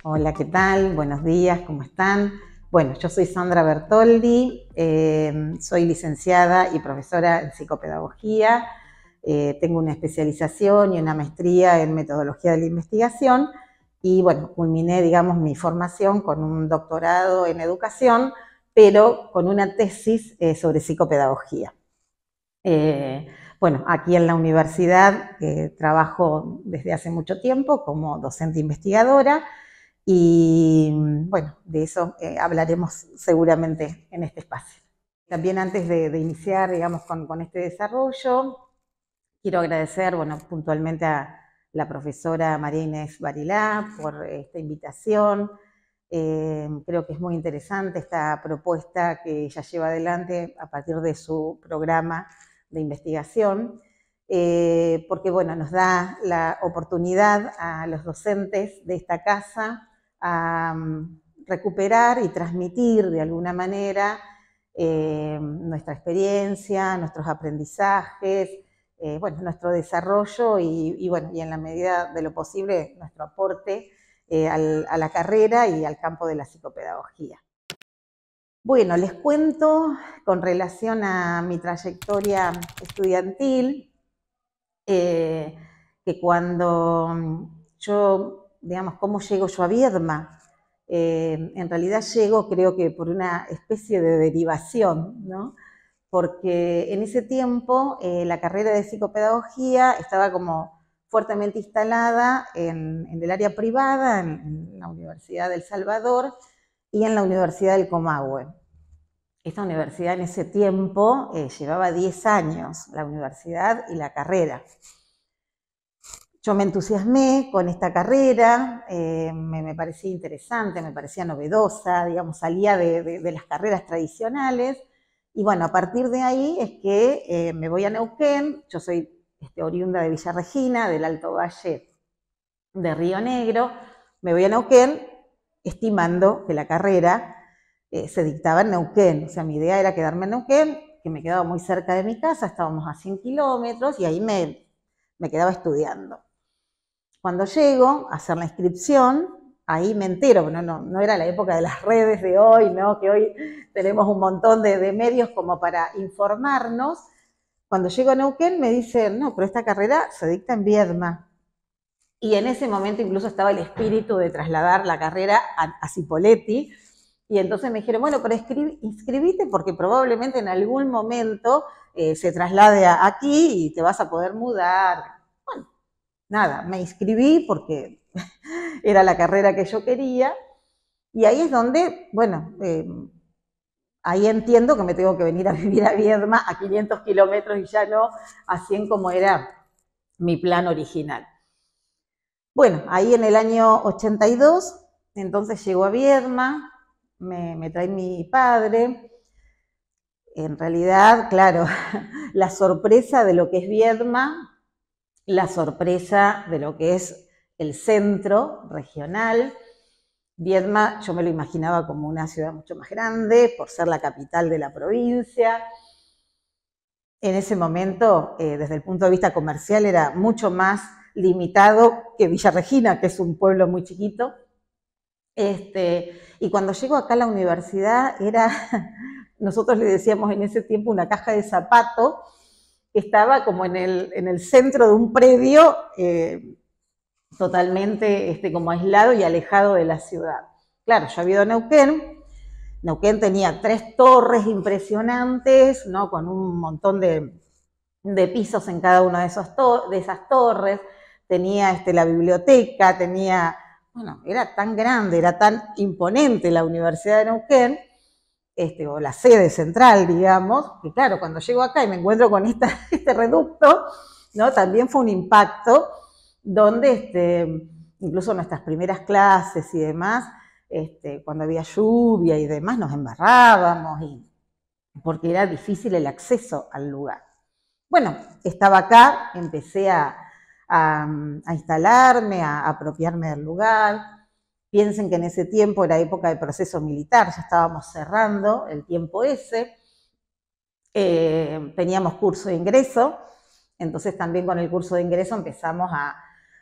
Hola, ¿qué tal? Buenos días, ¿cómo están? Bueno, yo soy Sandra Bertoldi, soy licenciada y profesora en psicopedagogía, tengo una especialización y una maestría en metodología de la investigación y bueno, culminé, digamos, mi formación con un doctorado en educación, pero con una tesis sobre psicopedagogía. Eh, bueno, aquí en la universidad trabajo desde hace mucho tiempo como docente investigadora y bueno, de eso hablaremos seguramente en este espacio. También antes de iniciar, digamos, con este desarrollo, quiero agradecer, bueno, puntualmente a la profesora María Inés Barilá por esta invitación. Creo que es muy interesante esta propuesta que ella lleva adelante a partir de su programa de investigación, porque bueno, nos da la oportunidad a los docentes de esta casa a recuperar y transmitir de alguna manera nuestra experiencia, nuestros aprendizajes, bueno, nuestro desarrollo y bueno, y en la medida de lo posible nuestro aporte a la carrera y al campo de la psicopedagogía. Bueno, les cuento con relación a mi trayectoria estudiantil, que cuando yo, digamos, ¿cómo llego yo a Viedma? En realidad llego, creo que por una especie de derivación, ¿no? Porque en ese tiempo la carrera de psicopedagogía estaba como fuertemente instalada en el área privada, en la Universidad del Salvador y en la Universidad del Comahue. Esta universidad en ese tiempo llevaba 10 años, la universidad y la carrera. Yo me entusiasmé con esta carrera, me parecía interesante, me parecía novedosa, digamos, salía de las carreras tradicionales. Y bueno, a partir de ahí es que me voy a Neuquén, yo soy oriunda de Villa Regina, del Alto Valle de Río Negro, me voy a Neuquén estimando que la carrera se dictaba en Neuquén, o sea, mi idea era quedarme en Neuquén, que me quedaba muy cerca de mi casa, estábamos a 100 kilómetros y ahí me quedaba estudiando. Cuando llego a hacer la inscripción, ahí me entero, no era la época de las redes de hoy, ¿no? Que hoy tenemos un montón de medios como para informarnos. Cuando llego a Neuquén me dicen, no, pero esta carrera se dicta en Viedma. Y en ese momento incluso estaba el espíritu de trasladar la carrera a Cipolletti. Y entonces me dijeron, bueno, pero inscribite porque probablemente en algún momento se traslade aquí y te vas a poder mudar. Bueno, nada, me inscribí porque era la carrera que yo quería, y ahí es donde, bueno, ahí entiendo que me tengo que venir a vivir a Viedma a 500 kilómetros y ya no a 100 como era mi plan original. Bueno, ahí en el año 82, entonces llego a Viedma, me trae mi padre. En realidad, claro, la sorpresa de lo que es Viedma, la sorpresa de lo que es el centro regional. Viedma yo me lo imaginaba como una ciudad mucho más grande, por ser la capital de la provincia. En ese momento, desde el punto de vista comercial, era mucho más limitado que Villa Regina, que es un pueblo muy chiquito. Y cuando llego acá a la universidad, nosotros le decíamos en ese tiempo una caja de zapato, que estaba como en el centro de un predio, totalmente como aislado y alejado de la ciudad. Claro, yo había ido a Neuquén tenía 3 torres impresionantes, ¿no? Con un montón de pisos en cada una de esas torres, tenía la biblioteca, tenía, bueno, era tan grande, era tan imponente la Universidad de Neuquén, o la sede central, digamos, que claro, cuando llego acá y me encuentro con este reducto, ¿no? También fue un impacto, donde incluso nuestras primeras clases y demás, cuando había lluvia y demás, nos embarrábamos, porque era difícil el acceso al lugar. Bueno, estaba acá, empecé a instalarme, a apropiarme del lugar. Piensen que en ese tiempo era época de proceso militar, ya estábamos cerrando el tiempo ese. Teníamos curso de ingreso, entonces también con el curso de ingreso empezamos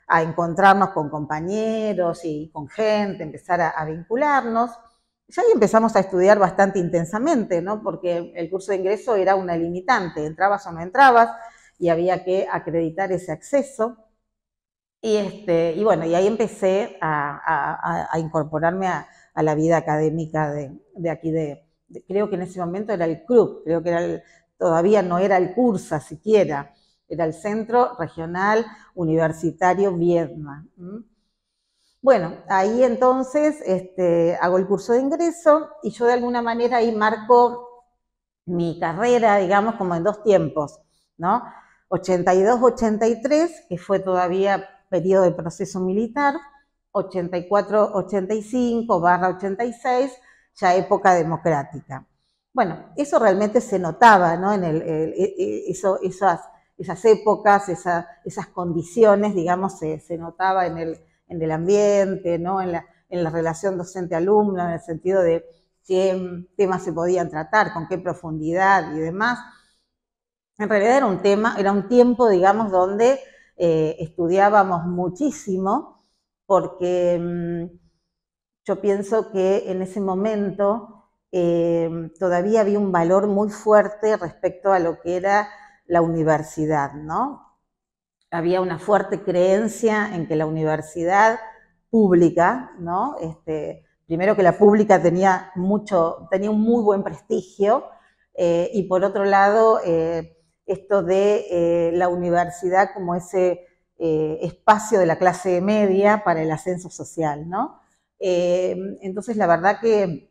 a encontrarnos con compañeros y con gente, empezar a vincularnos. Ya ahí empezamos a estudiar bastante intensamente, ¿no? Porque el curso de ingreso era una limitante, entrabas o no entrabas y había que acreditar ese acceso. Y bueno, y ahí empecé a incorporarme a la vida académica de aquí, creo que en ese momento era el CRUB, creo que era todavía no era el CURSA siquiera, era el Centro Regional Universitario Viedma. Bueno, ahí entonces hago el curso de ingreso y yo de alguna manera ahí marco mi carrera, digamos, como en dos tiempos, ¿no? 82-83, que fue todavía periodo de proceso militar, 84-85/86, ya época democrática. Bueno, eso realmente se notaba, ¿no? En esas épocas, esas condiciones, digamos, se notaba en el ambiente, ¿no? En la relación docente-alumno, en el sentido de qué temas se podían tratar, con qué profundidad y demás. En realidad era un tiempo, digamos, donde estudiábamos muchísimo, porque yo pienso que en ese momento todavía había un valor muy fuerte respecto a lo que era la universidad, ¿no? Había una fuerte creencia en que la universidad pública, ¿no? Primero que la pública tenía un muy buen prestigio, y por otro lado, esto de la universidad como ese espacio de la clase media para el ascenso social, ¿no? Entonces, la verdad que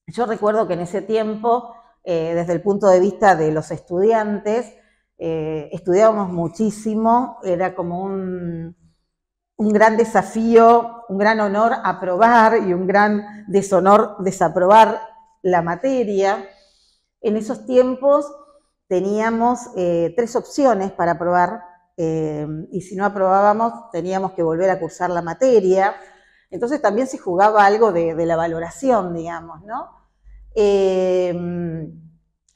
yo recuerdo que en ese tiempo, desde el punto de vista de los estudiantes, estudiábamos muchísimo, era como un gran desafío, un gran honor aprobar y un gran deshonor desaprobar la materia. En esos tiempos teníamos 3 opciones para aprobar, y si no aprobábamos teníamos que volver a cursar la materia. Entonces también se jugaba algo de la valoración, digamos, ¿no?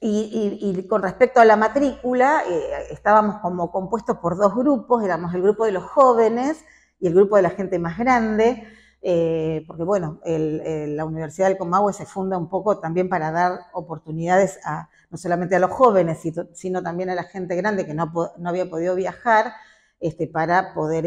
Y con respecto a la matrícula, estábamos como compuestos por 2 grupos, éramos el grupo de los jóvenes y el grupo de la gente más grande, porque bueno, la Universidad del Comahue se funda un poco también para dar oportunidades no solamente a los jóvenes, sino también a la gente grande que no había podido viajar, para poder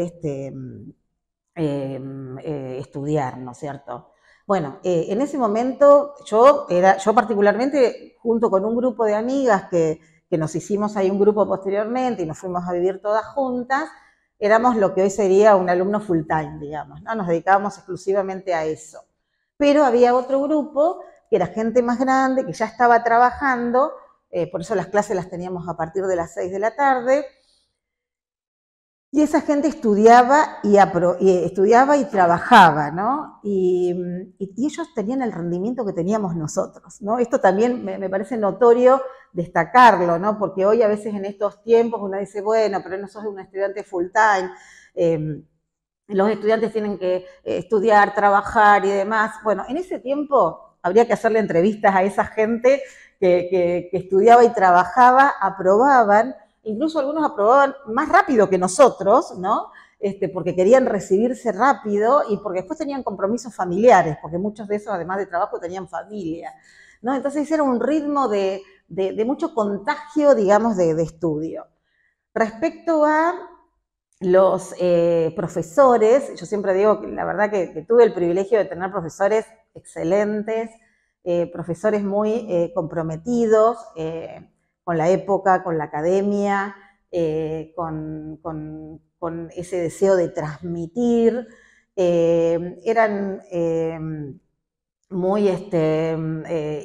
estudiar, ¿no es cierto? Bueno, en ese momento yo particularmente, junto con un grupo de amigas que nos hicimos ahí un grupo posteriormente y nos fuimos a vivir todas juntas, éramos lo que hoy sería un alumno full time, digamos, ¿no? Nos dedicábamos exclusivamente a eso. Pero había otro grupo que era gente más grande, que ya estaba trabajando, por eso las clases las teníamos a partir de las 6 de la tarde, y esa gente estudiaba y trabajaba, ¿no? Y ellos tenían el rendimiento que teníamos nosotros, ¿no? Esto también me parece notorio destacarlo, ¿no? Porque hoy a veces en estos tiempos uno dice, bueno, pero no sos un estudiante full time, los estudiantes tienen que estudiar, trabajar y demás. Bueno, en ese tiempo habría que hacerle entrevistas a esa gente que estudiaba y trabajaba, aprobaban. Incluso algunos aprobaban más rápido que nosotros, ¿no? Porque querían recibirse rápido y porque después tenían compromisos familiares, porque muchos de esos, además de trabajo, tenían familia, ¿no? Entonces era un ritmo de mucho contagio, digamos, de estudio. Respecto a los profesores, yo siempre digo que la verdad que tuve el privilegio de tener profesores excelentes, profesores muy comprometidos, con la época, con la academia, con ese deseo de transmitir. Eran muy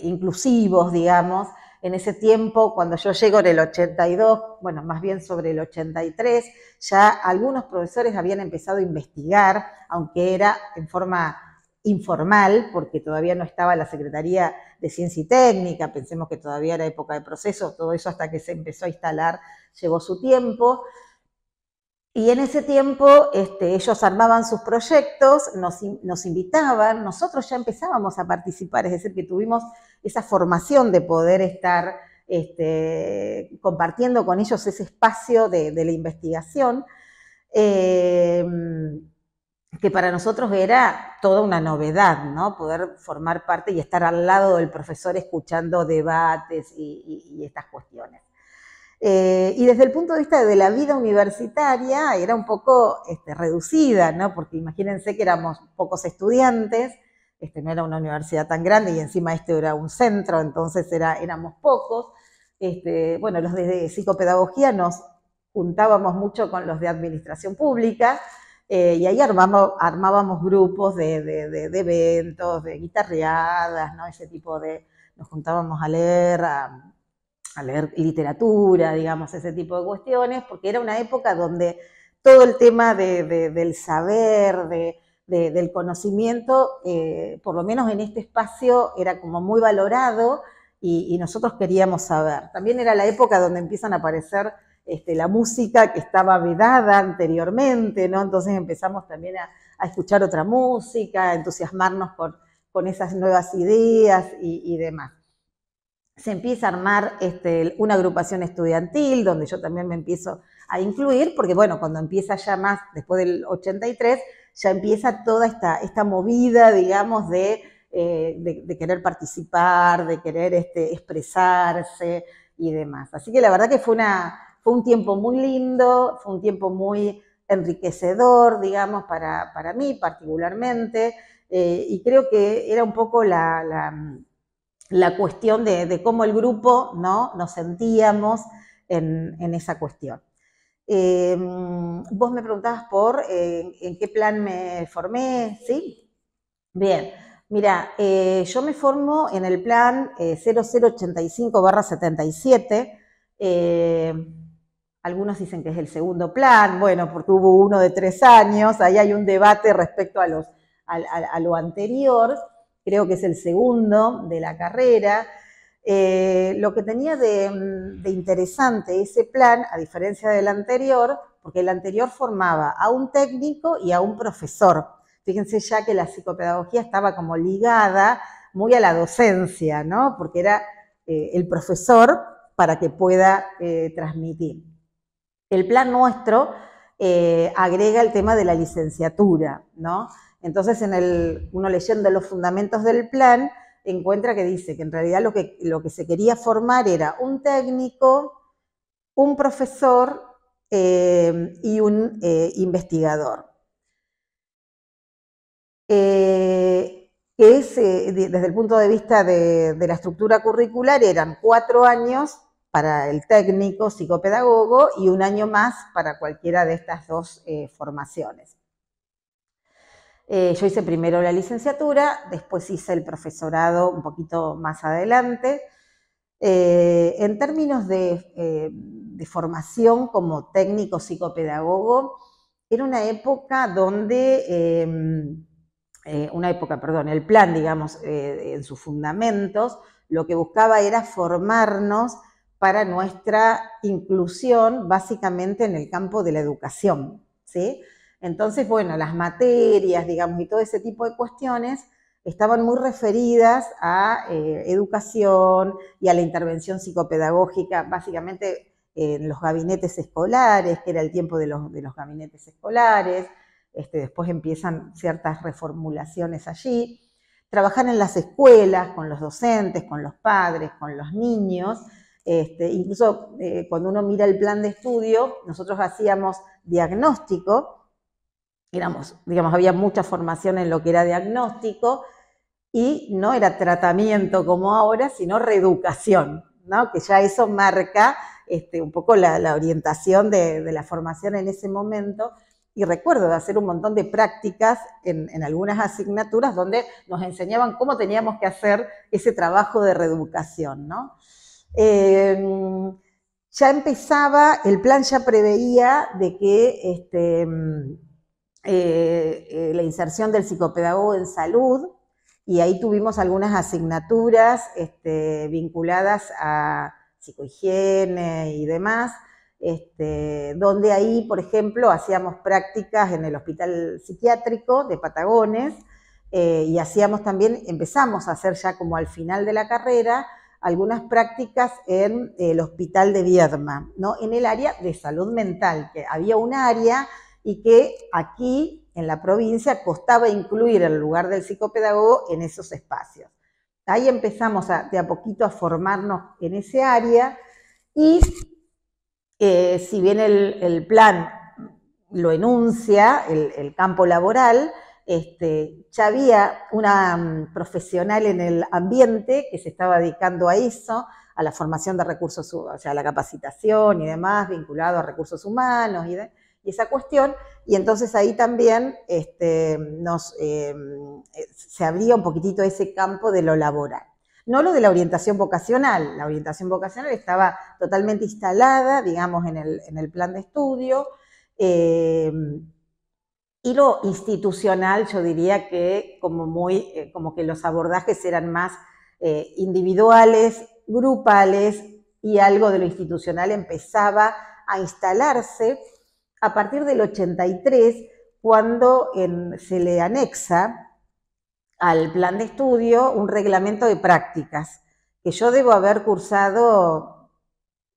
inclusivos, digamos. En ese tiempo, cuando yo llego en el 82, bueno, más bien sobre el 83, ya algunos profesores habían empezado a investigar, aunque era en forma informal, porque todavía no estaba la Secretaría de Ciencia y Técnica, pensemos que todavía era época de proceso, todo eso hasta que se empezó a instalar llevó su tiempo. Y en ese tiempo ellos armaban sus proyectos, nos invitaban, nosotros ya empezábamos a participar, es decir, que tuvimos esa formación de poder estar compartiendo con ellos ese espacio de la investigación. que para nosotros era toda una novedad, ¿no? Poder formar parte y estar al lado del profesor escuchando debates y estas cuestiones. Y desde el punto de vista de la vida universitaria era un poco reducida, ¿no? Porque imagínense que éramos pocos estudiantes, no era una universidad tan grande y encima era un centro, entonces éramos pocos. Bueno, los de psicopedagogía nos juntábamos mucho con los de administración pública, y ahí armábamos grupos de eventos, de guitarreadas, ¿no? Ese tipo de... Nos juntábamos a leer literatura, digamos, ese tipo de cuestiones, porque era una época donde todo el tema del saber, del conocimiento, por lo menos en este espacio, era como muy valorado y nosotros queríamos saber. También era la época donde empiezan a aparecer la música que estaba vedada anteriormente, ¿no? Entonces empezamos también a escuchar otra música, a entusiasmarnos con esas nuevas ideas y demás. Se empieza a armar una agrupación estudiantil, donde yo también me empiezo a incluir, porque bueno, cuando empieza ya más, después del 83, ya empieza toda esta movida, digamos, de querer participar, de querer expresarse y demás. Así que la verdad que fue un tiempo muy lindo, fue un tiempo muy enriquecedor, digamos, para mí particularmente, y creo que era un poco la cuestión de cómo el grupo, ¿no? Nos sentíamos en esa cuestión. Vos me preguntabas en qué plan me formé, ¿sí? Bien, mira, yo me formo en el plan 0085/77, algunos dicen que es el segundo plan, bueno, porque hubo uno de 3 años, ahí hay un debate respecto a lo anterior, creo que es el segundo de la carrera. Lo que tenía de interesante ese plan, a diferencia del anterior, porque el anterior formaba a un técnico y a un profesor. Fíjense ya que la psicopedagogía estaba como ligada muy a la docencia, ¿no? Porque era el profesor para que pueda transmitir. El plan nuestro agrega el tema de la licenciatura, ¿no? Entonces, uno leyendo los fundamentos del plan, encuentra que dice que en realidad lo que se quería formar era un técnico, un profesor y un investigador. Que desde el punto de vista de la estructura curricular, eran 4 años para el técnico psicopedagogo y 1 año más para cualquiera de estas dos formaciones. Yo hice primero la licenciatura, después hice el profesorado un poquito más adelante. En términos de formación como técnico psicopedagogo, era una época donde, el plan, digamos, en sus fundamentos, lo que buscaba era formarnos para nuestra inclusión, básicamente en el campo de la educación, ¿sí? Entonces, bueno, las materias, digamos, y todo ese tipo de cuestiones estaban muy referidas a educación y a la intervención psicopedagógica, básicamente en los gabinetes escolares, que era el tiempo de los gabinetes escolares. Después empiezan ciertas reformulaciones allí. Trabajar en las escuelas, con los docentes, con los padres, con los niños. Incluso cuando uno mira el plan de estudio, nosotros hacíamos diagnóstico, había mucha formación en lo que era diagnóstico y no era tratamiento como ahora, sino reeducación, ¿no? Que ya eso marca un poco la orientación de la formación en ese momento. Y recuerdo de hacer un montón de prácticas en algunas asignaturas donde nos enseñaban cómo teníamos que hacer ese trabajo de reeducación, ¿no? Ya empezaba, el plan ya preveía de que la inserción del psicopedagogo en salud, y ahí tuvimos algunas asignaturas vinculadas a psicohigiene y demás, donde ahí, por ejemplo, hacíamos prácticas en el hospital psiquiátrico de Patagones, y empezamos a hacer ya como al final de la carrera, algunas prácticas en el hospital de Viedma, ¿no? En el área de salud mental, que había un área y que aquí, en la provincia, costaba incluir el lugar del psicopedagogo en esos espacios. Ahí empezamos de a poquito a formarnos en ese área y si bien el plan lo enuncia, el campo laboral, ya había una profesional en el ambiente que se estaba dedicando a eso, a la formación de recursos, o sea, a la capacitación y demás, vinculado a recursos humanos y esa cuestión, y entonces ahí también se abría un poquitito ese campo de lo laboral. No lo de la orientación vocacional. La orientación vocacional estaba totalmente instalada, digamos, en el plan de estudio. Y lo institucional, yo diría que como que los abordajes eran más individuales, grupales, y algo de lo institucional empezaba a instalarse a partir del 83, cuando se le anexa al plan de estudio un reglamento de prácticas, que yo debo haber cursado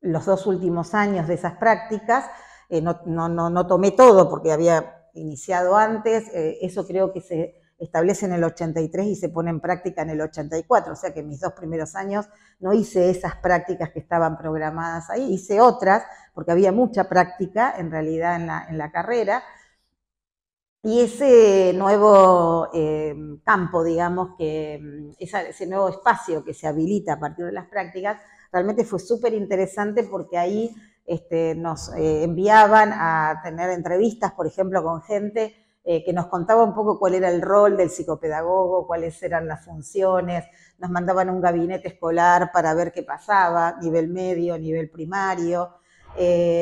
los 2 últimos años de esas prácticas, no tomé todo porque había iniciado antes, eso creo que se establece en el 83 y se pone en práctica en el 84, o sea que mis 2 primeros años no hice esas prácticas que estaban programadas ahí, hice otras, porque había mucha práctica en realidad en la carrera. Y ese nuevo campo, digamos, ese nuevo espacio que se habilita a partir de las prácticas, realmente fue súper interesante porque ahí nos enviaban a tener entrevistas, por ejemplo, con gente que nos contaba un poco cuál era el rol del psicopedagogo, cuáles eran las funciones, nos mandaban a un gabinete escolar para ver qué pasaba, nivel medio, nivel primario.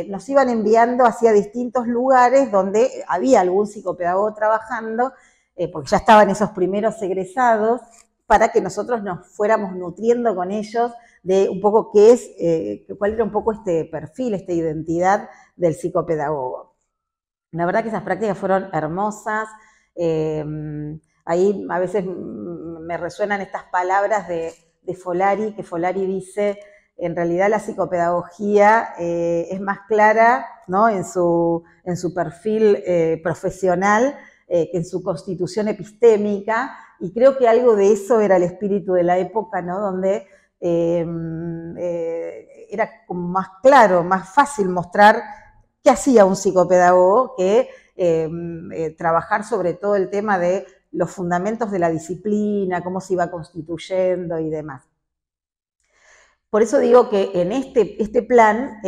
Nos iban enviando hacia distintos lugares donde había algún psicopedagogo trabajando, porque ya estaban esos primeros egresados, para que nosotros nos fuéramos nutriendo con ellos de un poco cuál era un poco este perfil, esta identidad del psicopedagogo. La verdad que esas prácticas fueron hermosas. Ahí a veces me resuenan estas palabras de Folari, que Folari dice: en realidad la psicopedagogía es más clara, ¿no?, en su perfil profesional que en su constitución epistémica, y creo que algo de eso era el espíritu de la época, ¿no?, donde era como más claro, más fácil mostrar qué hacía un psicopedagogo que trabajar sobre todo el tema de los fundamentos de la disciplina, cómo se iba constituyendo y demás. Por eso digo que en este plan,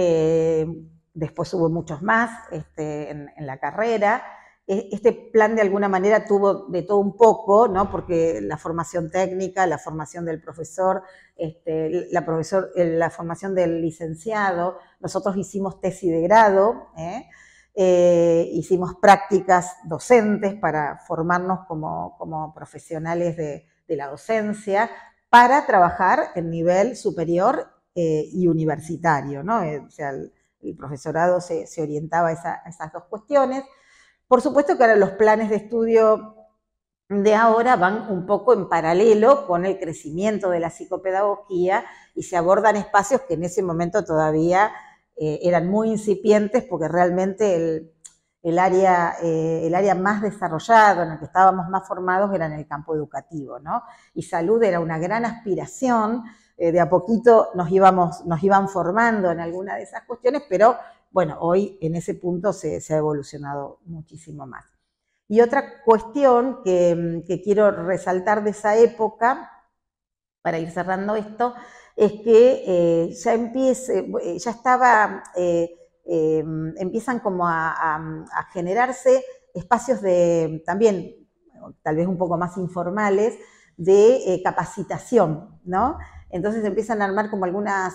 después hubo muchos más en la carrera. Este plan de alguna manera tuvo de todo un poco, ¿no?, porque la formación técnica, la formación del profesor, la formación del licenciado, nosotros hicimos tesis de grado, hicimos prácticas docentes para formarnos como profesionales de la docencia, para trabajar en nivel superior y universitario, ¿no? O sea, el profesorado se orientaba a esas dos cuestiones. Por supuesto que ahora los planes de estudio de ahora van un poco en paralelo con el crecimiento de la psicopedagogía y se abordan espacios que en ese momento todavía eran muy incipientes, porque realmente el área más desarrollado, en el que estábamos más formados, era en el campo educativo, ¿no? Y salud era una gran aspiración, de a poquito nos iban formando en alguna de esas cuestiones, pero bueno, hoy en ese punto se ha evolucionado muchísimo más. Y otra cuestión que quiero resaltar de esa época, para ir cerrando esto, es que empiezan como a generarse espacios también, tal vez un poco más informales, de capacitación, ¿no? Entonces empiezan a armar como algunas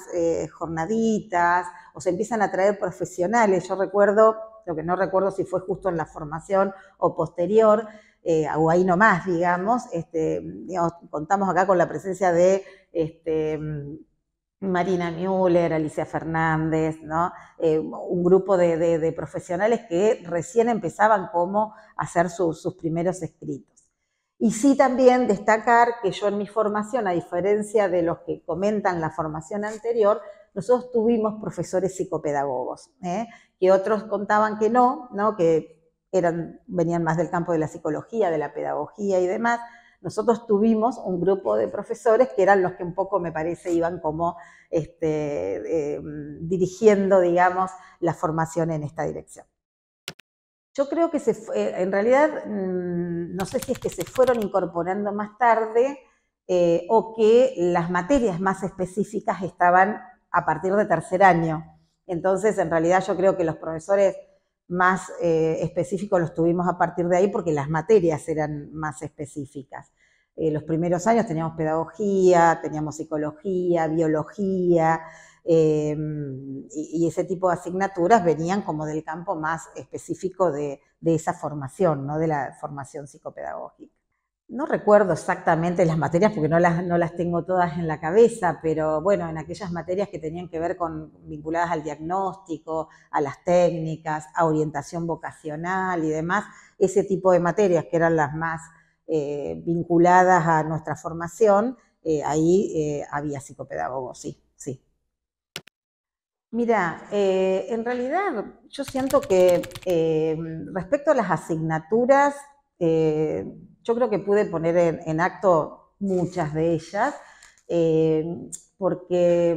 jornaditas, o se empiezan a traer profesionales. Yo recuerdo, lo que no recuerdo si fue justo en la formación o posterior, o ahí nomás, digamos, contamos acá con la presencia de Marina Müller, Alicia Fernández, ¿no? Un grupo de profesionales que recién empezaban como a hacer sus primeros escritos. Y sí también destacar que yo en mi formación, a diferencia de los que comentan la formación anterior, nosotros tuvimos profesores psicopedagogos, que otros contaban que no, que venían más del campo de la psicología, de la pedagogía y demás. Nosotros tuvimos un grupo de profesores que eran los que un poco, me parece, iban como dirigiendo, digamos, la formación en esta dirección. Yo creo que en realidad, no sé si es que se fueron incorporando más tarde o que las materias más específicas estaban a partir de tercer año. Entonces, en realidad yo creo que los profesores más específicos los tuvimos a partir de ahí porque las materias eran más específicas. Los primeros años teníamos pedagogía, teníamos psicología, biología, y ese tipo de asignaturas venían como del campo más específico de esa formación, ¿no? De la formación psicopedagógica. No recuerdo exactamente las materias porque no las tengo todas en la cabeza, pero bueno, en aquellas materias que tenían que ver vinculadas al diagnóstico, a las técnicas, a orientación vocacional y demás, ese tipo de materias que eran las más vinculadas a nuestra formación, ahí había psicopedagogos, sí, sí. Mira, en realidad yo siento que respecto a las asignaturas, yo creo que pude poner en acto muchas de ellas, porque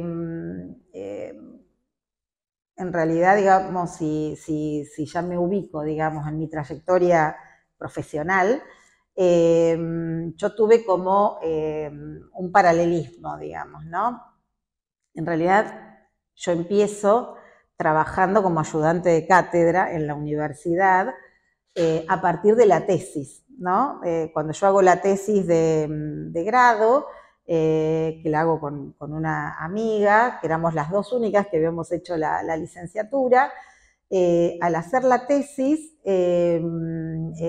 en realidad, digamos, si ya me ubico, digamos, en mi trayectoria profesional, yo tuve como un paralelismo, digamos, ¿no? En realidad, yo empiezo trabajando como ayudante de cátedra en la universidad a partir de la tesis, ¿no? Cuando yo hago la tesis de grado, que la hago con una amiga, que éramos las dos únicas que habíamos hecho la licenciatura, al hacer la tesis, el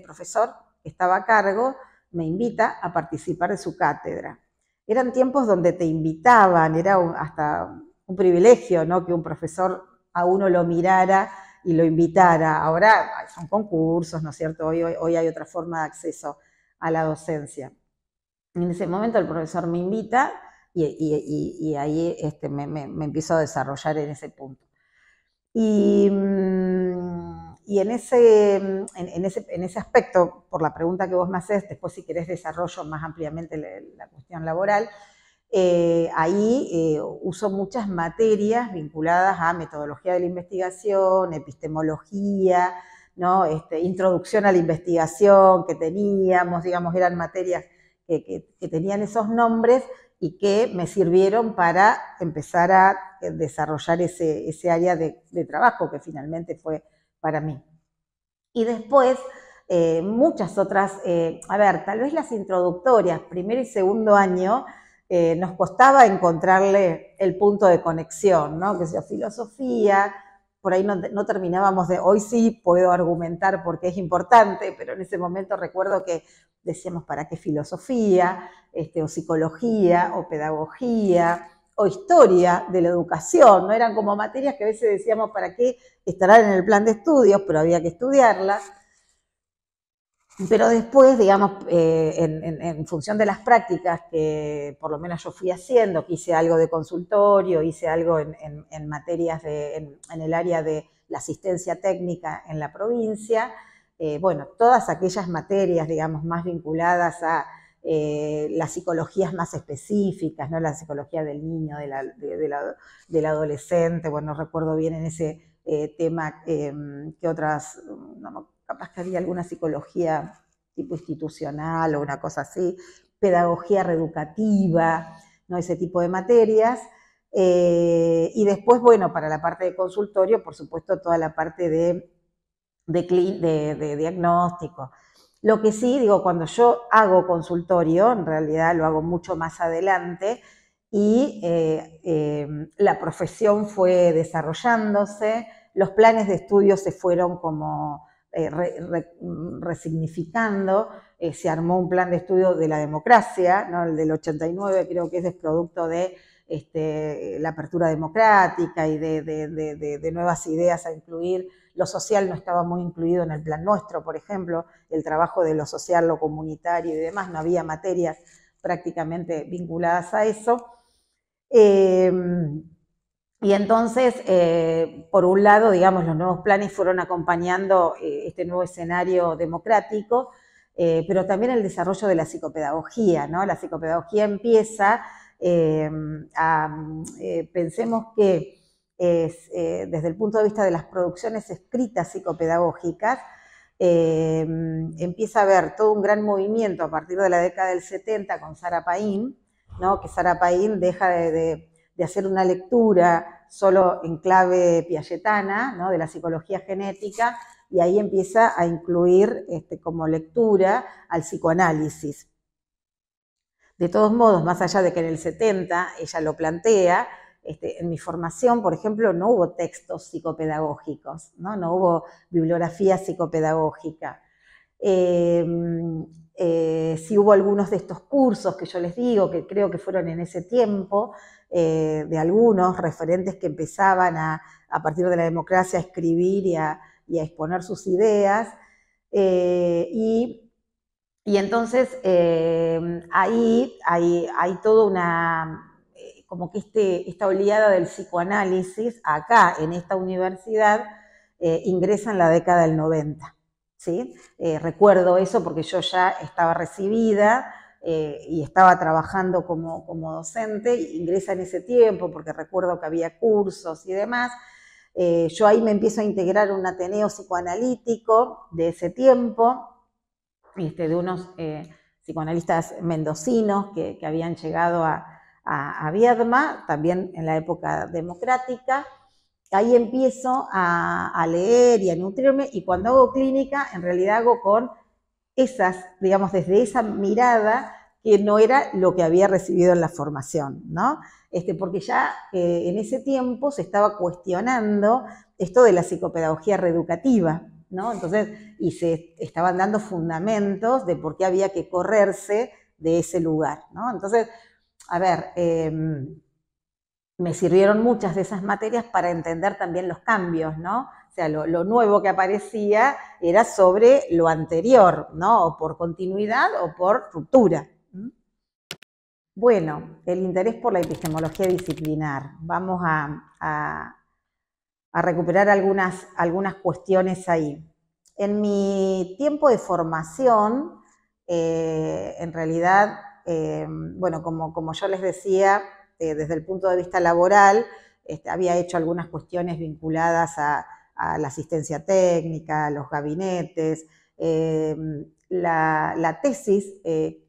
profesor que estaba a cargo me invita a participar de su cátedra. Eran tiempos donde te invitaban, era hasta un privilegio, ¿no? Que un profesor a uno lo mirara y lo invitara. Ahora son concursos, ¿no es cierto? Hoy hay otra forma de acceso a la docencia. En ese momento el profesor me invita y ahí me empiezo a desarrollar en ese punto. Y en ese aspecto, por la pregunta que vos me haces, después si querés desarrollo más ampliamente la cuestión laboral, ahí uso muchas materias vinculadas a metodología de la investigación, epistemología, ¿no? Introducción a la investigación que teníamos, digamos, eran materias que tenían esos nombres y que me sirvieron para empezar a desarrollar ese área de trabajo que finalmente fue para mí. Y después, muchas otras, a ver, tal vez las introductorias, primer y segundo año, nos costaba encontrarle el punto de conexión, ¿no? Que sea filosofía, por ahí no terminábamos hoy sí puedo argumentar porque es importante, pero en ese momento recuerdo que decíamos, ¿para qué filosofía? O psicología, o pedagogía, o historia de la educación, ¿no? Eran como materias que a veces decíamos, ¿para qué estarán en el plan de estudios? Pero había que estudiarlas. Pero después, digamos, en función de las prácticas que por lo menos yo fui haciendo, que hice algo de consultorio, hice algo en materias en el área de la asistencia técnica en la provincia, bueno, todas aquellas materias, digamos, más vinculadas a las psicologías más específicas, ¿no? La psicología del niño, del adolescente, bueno, recuerdo bien en ese tema que otras, no, capaz que había alguna psicología tipo institucional o una cosa así, pedagogía reeducativa, ¿no? Ese tipo de materias. Y después, bueno, para la parte de consultorio, por supuesto, toda la parte de diagnóstico. Lo que sí, digo, cuando yo hago consultorio, en realidad lo hago mucho más adelante, y la profesión fue desarrollándose, los planes de estudio se fueron como resignificando, se armó un plan de estudio de la democracia, ¿no? El del 89 creo que es producto de la apertura democrática y de nuevas ideas a incluir. Lo social no estaba muy incluido en el plan nuestro, por ejemplo, el trabajo de lo social, lo comunitario y demás, no había materias prácticamente vinculadas a eso. Y entonces, por un lado, digamos, los nuevos planes fueron acompañando este nuevo escenario democrático, pero también el desarrollo de la psicopedagogía, ¿no? La psicopedagogía empieza pensemos que desde el punto de vista de las producciones escritas psicopedagógicas, empieza a haber todo un gran movimiento a partir de la década del 70 con Sarah Paín, ¿no? Que Sarah Paín deja de hacer una lectura solo en clave piagetana, ¿no? De la psicología genética, y ahí empieza a incluir como lectura al psicoanálisis. De todos modos, más allá de que en el 70 ella lo plantea, en mi formación, por ejemplo, no hubo textos psicopedagógicos, no hubo bibliografía psicopedagógica. Sí hubo algunos de estos cursos que yo les digo, que creo que fueron en ese tiempo, de algunos referentes que empezaban a partir de la democracia a escribir y a exponer sus ideas, y entonces ahí hay toda una, como que esta oleada del psicoanálisis acá en esta universidad ingresa en la década del 90. ¿Sí? Recuerdo eso porque yo ya estaba recibida y estaba trabajando como docente, ingresa en ese tiempo porque recuerdo que había cursos y demás. Yo ahí me empiezo a integrar un ateneo psicoanalítico de ese tiempo, de unos psicoanalistas mendocinos que habían llegado a Viedma, también en la época democrática. Ahí empiezo a leer y a nutrirme, y cuando hago clínica, en realidad hago con esas, digamos, desde esa mirada que no era lo que había recibido en la formación, ¿no? Porque ya en ese tiempo se estaba cuestionando esto de la psicopedagogía reeducativa, ¿no? Entonces, y se estaban dando fundamentos de por qué había que correrse de ese lugar, ¿no? Entonces, a ver, me sirvieron muchas de esas materias para entender también los cambios, ¿no? O sea, lo nuevo que aparecía era sobre lo anterior, ¿no? O por continuidad o por ruptura. Bueno, el interés por la epistemología disciplinar. Vamos a recuperar algunas cuestiones ahí. En mi tiempo de formación, en realidad, bueno, como yo les decía, desde el punto de vista laboral, había hecho algunas cuestiones vinculadas a la asistencia técnica, a los gabinetes. La tesis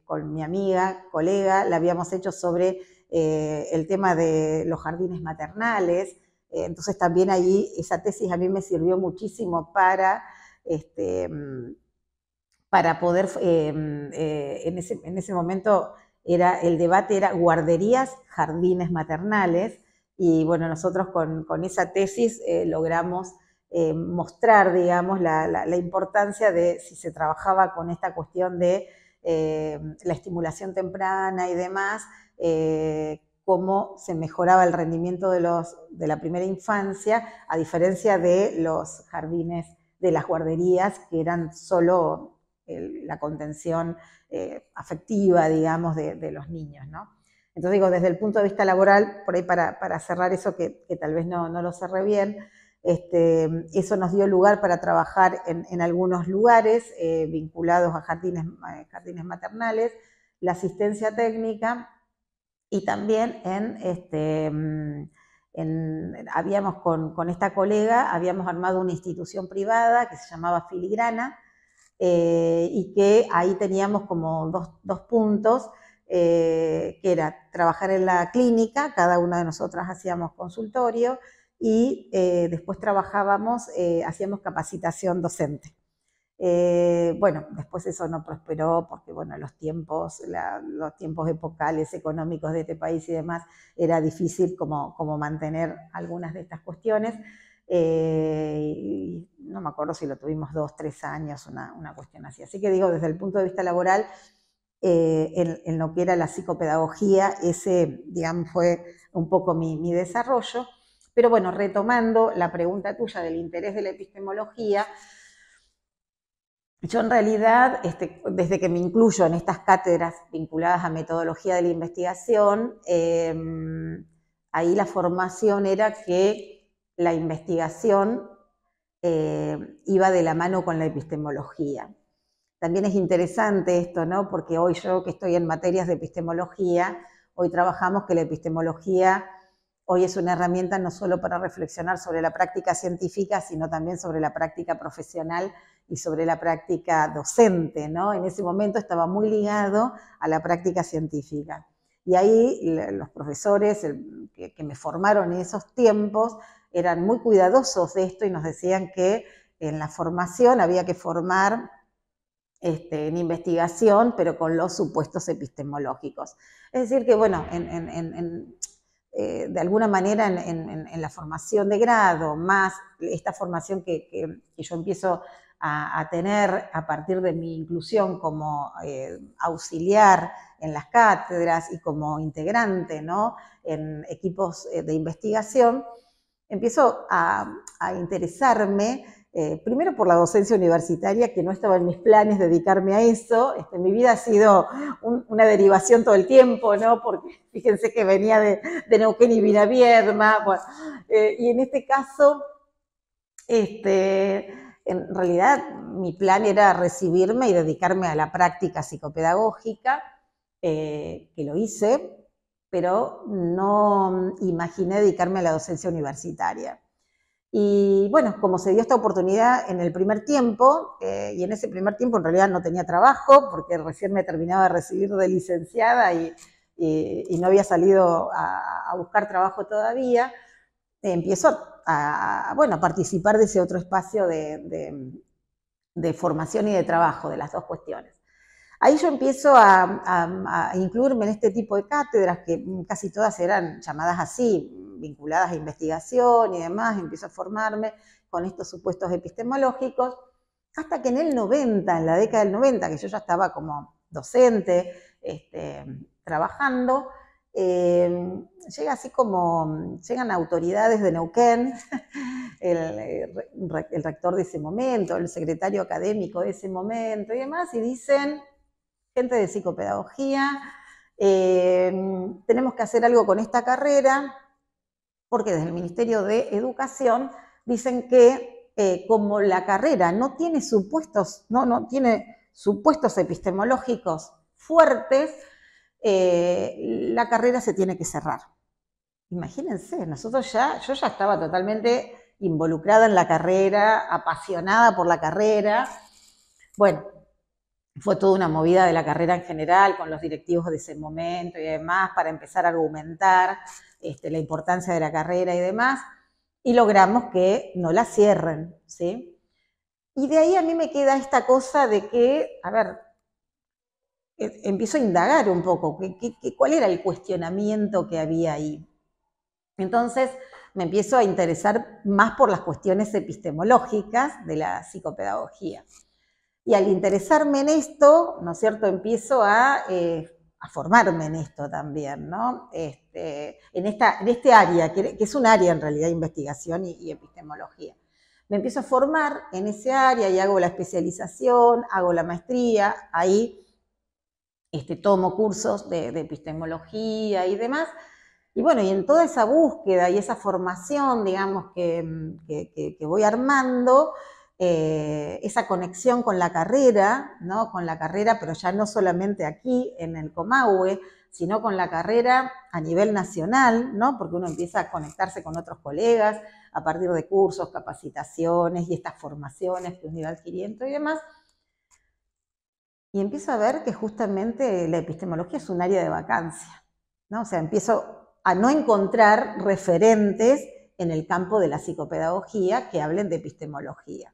con mi amiga, colega, la habíamos hecho sobre el tema de los jardines maternales. Entonces también ahí esa tesis a mí me sirvió muchísimo para poder, en ese momento el debate era guarderías, jardines maternales, y bueno, nosotros con esa tesis logramos mostrar, digamos, la importancia de si se trabajaba con esta cuestión de la estimulación temprana y demás, cómo se mejoraba el rendimiento de la primera infancia, a diferencia de los jardines, de las guarderías, que eran solo la contención afectiva, digamos, de los niños, ¿no? Entonces digo, desde el punto de vista laboral, por ahí para cerrar eso que tal vez no lo cerré bien, eso nos dio lugar para trabajar en algunos lugares vinculados a jardines maternales, la asistencia técnica, y también habíamos con esta colega, habíamos armado una institución privada que se llamaba Filigrana, y que ahí teníamos como dos puntos, que era trabajar en la clínica, cada una de nosotras hacíamos consultorio, y después hacíamos capacitación docente. Bueno, después eso no prosperó porque, bueno, los tiempos epocales económicos de este país y demás, era difícil como mantener algunas de estas cuestiones. Y no me acuerdo si lo tuvimos 2, 3 años, una cuestión así. Así que digo, desde el punto de vista laboral, en lo que era la psicopedagogía, ese, digamos, fue un poco mi desarrollo. Pero bueno, retomando la pregunta tuya del interés de la epistemología, yo en realidad, desde que me incluyo en estas cátedras vinculadas a metodología de la investigación, ahí la formación era que la investigación iba de la mano con la epistemología. También es interesante esto, ¿no? Porque hoy yo que estoy en materias de epistemología, hoy trabajamos que la epistemología hoy es una herramienta no solo para reflexionar sobre la práctica científica, sino también sobre la práctica profesional y sobre la práctica docente, ¿no? En ese momento estaba muy ligado a la práctica científica. Y ahí los profesores que me formaron en esos tiempos eran muy cuidadosos de esto y nos decían que en la formación había que formar en investigación, pero con los supuestos epistemológicos. Es decir que, bueno, de alguna manera en la formación de grado, más esta formación que yo empiezo a tener a partir de mi inclusión como auxiliar en las cátedras y como integrante, ¿no?, en equipos de investigación, empiezo a interesarme primero por la docencia universitaria, que no estaba en mis planes dedicarme a eso. Mi vida ha sido una derivación todo el tiempo, ¿no? Porque fíjense que venía de Neuquén y vine a Viedma. Bueno, y en este caso, en realidad mi plan era recibirme y dedicarme a la práctica psicopedagógica, que lo hice, pero no imaginé dedicarme a la docencia universitaria. Y bueno, como se dio esta oportunidad en el primer tiempo, y en ese primer tiempo en realidad no tenía trabajo, porque recién me terminaba de recibir de licenciada y no había salido a buscar trabajo todavía, empiezo a participar de ese otro espacio de formación y de trabajo, de las dos cuestiones. Ahí yo empiezo a incluirme en este tipo de cátedras, que casi todas eran llamadas así, vinculadas a investigación y demás. Empiezo a formarme con estos supuestos epistemológicos, hasta que en el 90, en la década del 90, que yo ya estaba como docente, trabajando, llega así como, llegan autoridades de Neuquén, el rector de ese momento, el secretario académico de ese momento y demás, y dicen: gente de psicopedagogía, tenemos que hacer algo con esta carrera, porque desde el Ministerio de Educación dicen que como la carrera no tiene supuestos epistemológicos fuertes, la carrera se tiene que cerrar. Imagínense, yo ya estaba totalmente involucrada en la carrera, apasionada por la carrera. Bueno, fue toda una movida de la carrera en general, con los directivos de ese momento y demás, para empezar a argumentar la importancia de la carrera y demás, y logramos que no la cierren, ¿sí? Y de ahí a mí me queda esta cosa de que, a ver, empiezo a indagar un poco, ¿cuál era el cuestionamiento que había ahí? Entonces me empiezo a interesar más por las cuestiones epistemológicas de la psicopedagogía. Y al interesarme en esto, ¿no es cierto?, empiezo a formarme en esto también, ¿no? En este área, que es un área en realidad de investigación y epistemología. Me empiezo a formar en ese área y hago la especialización, hago la maestría, ahí tomo cursos de epistemología y demás. Y bueno, y en toda esa búsqueda y esa formación, digamos, que voy armando, esa conexión con la carrera, ¿no? Con la carrera, pero ya no solamente aquí en el Comahue, sino con la carrera a nivel nacional, ¿no? Porque uno empieza a conectarse con otros colegas a partir de cursos, capacitaciones y estas formaciones que uno iba adquiriendo y demás. Y empiezo a ver que justamente la epistemología es un área de vacancia, ¿no? O sea, empiezo a no encontrar referentes en el campo de la psicopedagogía que hablen de epistemología.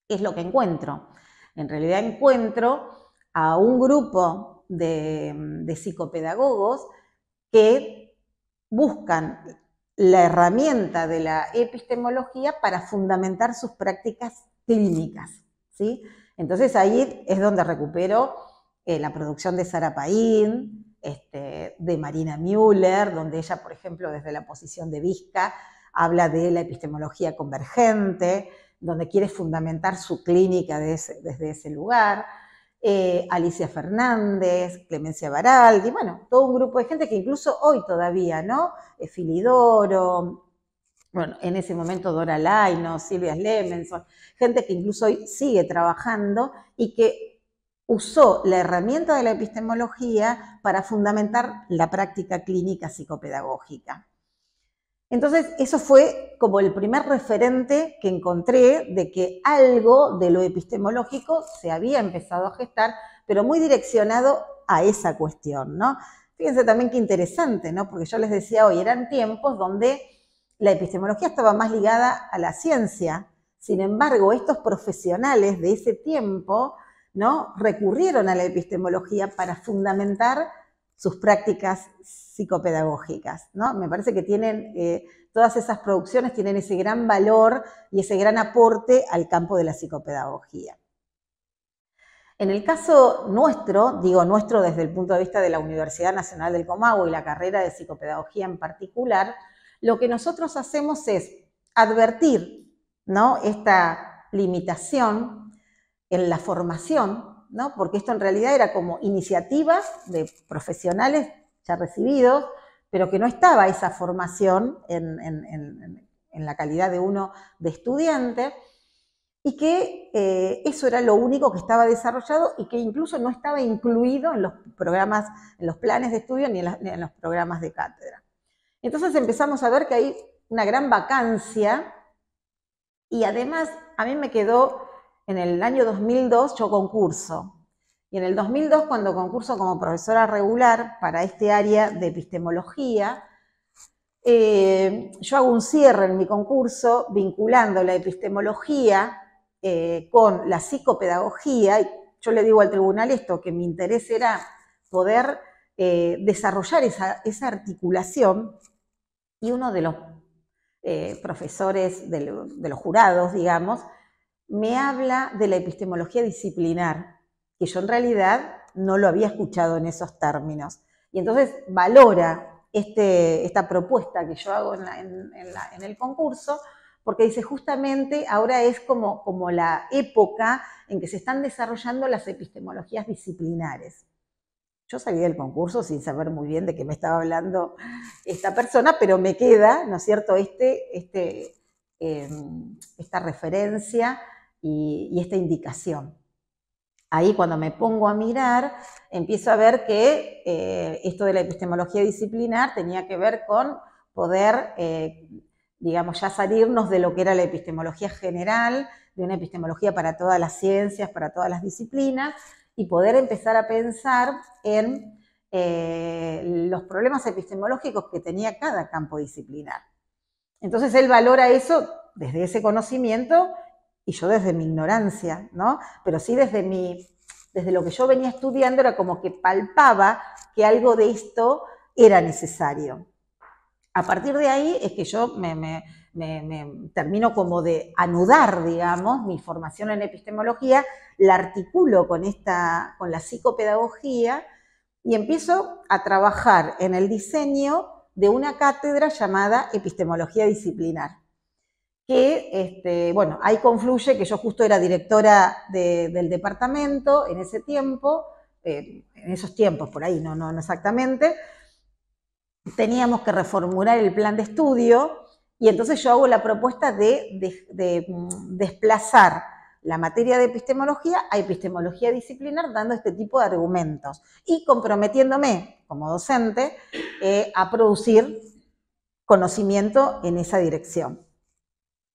¿Qué es lo que encuentro? En realidad encuentro a un grupo de psicopedagogos que buscan la herramienta de la epistemología para fundamentar sus prácticas clínicas, ¿sí? Entonces ahí es donde recupero la producción de Sara Paín, de Marina Müller, donde ella, por ejemplo, desde la posición de Visca, habla de la epistemología convergente, donde quiere fundamentar su clínica desde ese lugar. Alicia Fernández, Clemencia Baraldi, bueno, todo un grupo de gente que incluso hoy todavía, ¿no? Filidoro, bueno, en ese momento Dora Laino, Silvia Slemenson, gente que incluso hoy sigue trabajando y que usó la herramienta de la epistemología para fundamentar la práctica clínica psicopedagógica. Entonces, eso fue como el primer referente que encontré de que algo de lo epistemológico se había empezado a gestar, pero muy direccionado a esa cuestión, ¿no? Fíjense también qué interesante, ¿no? Porque yo les decía hoy, eran tiempos donde la epistemología estaba más ligada a la ciencia. Sin embargo, estos profesionales de ese tiempo, ¿no? Recurrieron a la epistemología para fundamentar sus prácticas psicopedagógicas, ¿no? Me parece que tienen, todas esas producciones tienen ese gran valor y ese gran aporte al campo de la psicopedagogía. En el caso nuestro, digo nuestro desde el punto de vista de la Universidad Nacional del Comahue y la carrera de psicopedagogía en particular, lo que nosotros hacemos es advertir, ¿no? Esta limitación en la formación, ¿no? Porque esto en realidad era como iniciativas de profesionales ya recibidos, pero que no estaba esa formación en la calidad de uno de estudiante, y que eso era lo único que estaba desarrollado y que incluso no estaba incluido en los programas, en los planes de estudio ni en los programas de cátedra. Entonces empezamos a ver que hay una gran vacancia y además a mí me quedó en el año 2002, yo concurso. Y en el 2002, cuando concurso como profesora regular para este área de epistemología, yo hago un cierre en mi concurso vinculando la epistemología con la psicopedagogía. Y yo le digo al tribunal esto, que mi interés era poder desarrollar esa articulación, y uno de los profesores de los jurados, digamos, me habla de la epistemología disciplinar, que yo en realidad no lo había escuchado en esos términos. Y entonces valora esta propuesta que yo hago en el concurso, porque dice justamente ahora es como la época en que se están desarrollando las epistemologías disciplinares. Yo salí del concurso sin saber muy bien de qué me estaba hablando esta persona, pero me queda, ¿no es cierto?, esta referencia y esta indicación. Ahí cuando me pongo a mirar, empiezo a ver que esto de la epistemología disciplinar tenía que ver con poder, digamos, ya salirnos de lo que era la epistemología general, de una epistemología para todas las ciencias, para todas las disciplinas, y poder empezar a pensar en los problemas epistemológicos que tenía cada campo disciplinar. Entonces él valora eso desde ese conocimiento y yo desde mi ignorancia, ¿no? Pero sí desde lo que yo venía estudiando era como que palpaba que algo de esto era necesario. A partir de ahí es que yo me termino como de anudar, digamos, mi formación en epistemología, la articulo con la psicopedagogía y empiezo a trabajar en el diseño de una cátedra llamada epistemología disciplinar, que, bueno, ahí confluye que yo justo era directora del departamento en ese tiempo, en esos tiempos, por ahí, no exactamente. Teníamos que reformular el plan de estudio y entonces yo hago la propuesta de desplazar la materia de epistemología a epistemología disciplinar, dando este tipo de argumentos y comprometiéndome como docente a producir conocimiento en esa dirección.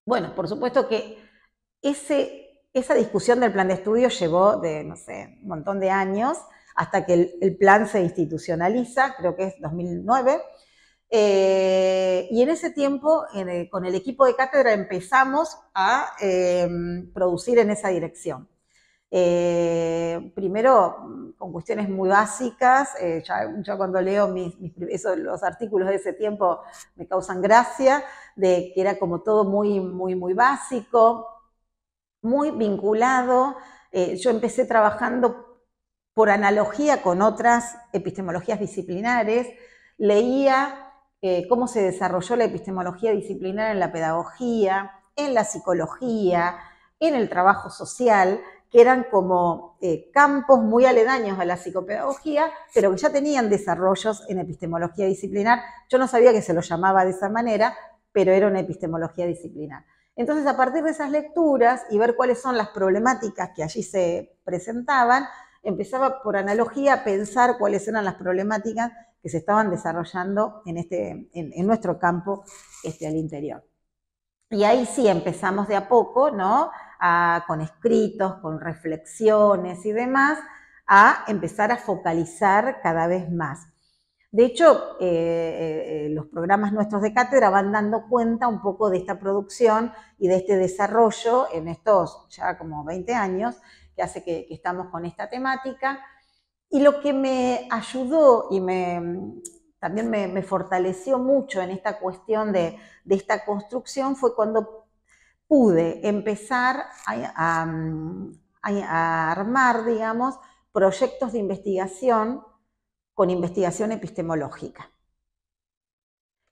Bueno, por supuesto que esa discusión del plan de estudio llevó no sé, un montón de años, hasta que el plan se institucionaliza, creo que es 2009, y en ese tiempo, con el equipo de cátedra, empezamos a producir en esa dirección. Primero, con cuestiones muy básicas, ya cuando leo los artículos de ese tiempo me causan gracia, de que era como todo muy básico, muy vinculado. Yo empecé trabajando por analogía con otras epistemologías disciplinares, leía cómo se desarrolló la epistemología disciplinar en la pedagogía, en la psicología, en el trabajo social, que eran como campos muy aledaños a la psicopedagogía, pero que ya tenían desarrollos en epistemología disciplinar. Yo no sabía que se lo llamaba de esa manera, pero era una epistemología disciplinar. Entonces, a partir de esas lecturas y ver cuáles son las problemáticas que allí se presentaban, empezaba por analogía a pensar cuáles eran las problemáticas que se estaban desarrollando en nuestro campo al interior. Y ahí sí empezamos de a poco, ¿no? Con escritos, con reflexiones y demás, a empezar a focalizar cada vez más. De hecho, los programas nuestros de cátedra van dando cuenta un poco de esta producción y de este desarrollo en estos ya como 20 años, que hace que estamos con esta temática. Y lo que me ayudó y también me fortaleció mucho en esta cuestión de esta construcción fue cuando pude empezar a armar, digamos, proyectos de investigación con investigación epistemológica.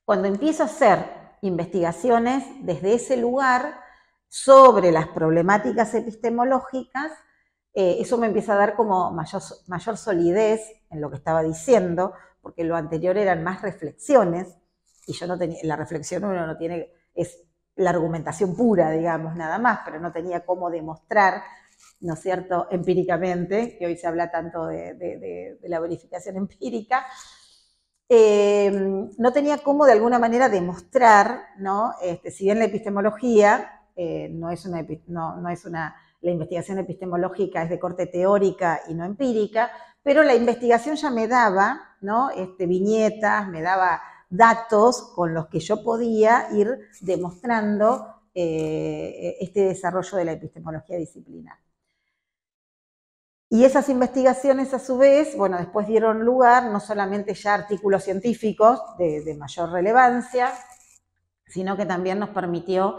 Cuando empiezo a hacer investigaciones desde ese lugar sobre las problemáticas epistemológicas, eso me empieza a dar como mayor solidez en lo que estaba diciendo, porque lo anterior eran más reflexiones, y yo no tenía, la reflexión uno no tiene, es la argumentación pura, digamos, nada más, pero no tenía cómo demostrar, ¿no es cierto?, empíricamente, que hoy se habla tanto de la verificación empírica, no tenía cómo de alguna manera demostrar, ¿no? Si bien la epistemología la investigación epistemológica es de corte teórica y no empírica, pero la investigación ya me daba, ¿no? Viñetas, me daba datos con los que yo podía ir demostrando este desarrollo de la epistemología disciplinar. Y esas investigaciones, a su vez, bueno, después dieron lugar no solamente ya a artículos científicos de mayor relevancia, sino que también nos permitió